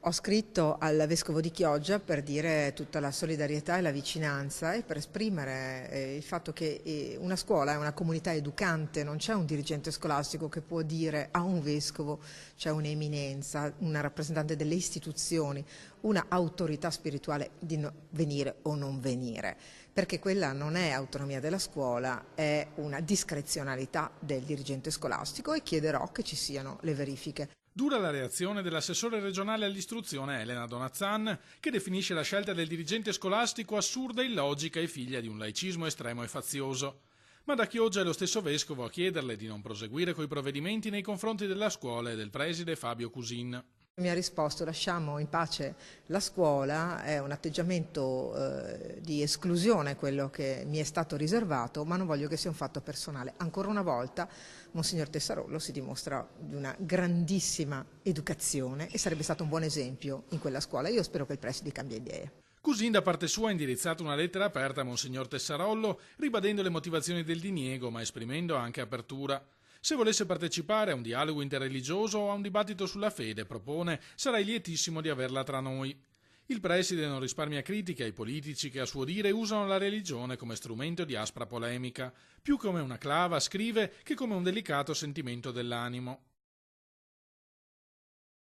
Ho scritto al Vescovo di Chioggia per dire tutta la solidarietà e la vicinanza e per esprimere il fatto che una scuola è una comunità educante, non c'è un dirigente scolastico che può dire a un vescovo c'è un'eminenza, una rappresentante delle istituzioni, una autorità spirituale di venire o non venire, perché quella non è autonomia della scuola, è una discrezionalità del dirigente scolastico e chiederò che ci siano le verifiche. Dura la reazione dell'assessore regionale all'istruzione Elena Donazzan, che definisce la scelta del dirigente scolastico assurda, illogica e figlia di un laicismo estremo e fazioso. Ma da Chioggia è lo stesso vescovo a chiederle di non proseguire coi provvedimenti nei confronti della scuola e del preside Fabio Cusin. Mi ha risposto: lasciamo in pace la scuola, è un atteggiamento di esclusione quello che mi è stato riservato, ma non voglio che sia un fatto personale. Ancora una volta Monsignor Tessarollo si dimostra di una grandissima educazione e sarebbe stato un buon esempio in quella scuola. Io spero che il preside cambia idea. Cusin da parte sua ha indirizzato una lettera aperta a Monsignor Tessarollo, ribadendo le motivazioni del diniego, ma esprimendo anche apertura. Se volesse partecipare a un dialogo interreligioso o a un dibattito sulla fede, propone, sarei lietissimo di averla tra noi. Il preside non risparmia critiche ai politici che a suo dire usano la religione come strumento di aspra polemica, più come una clava, scrive, che come un delicato sentimento dell'animo.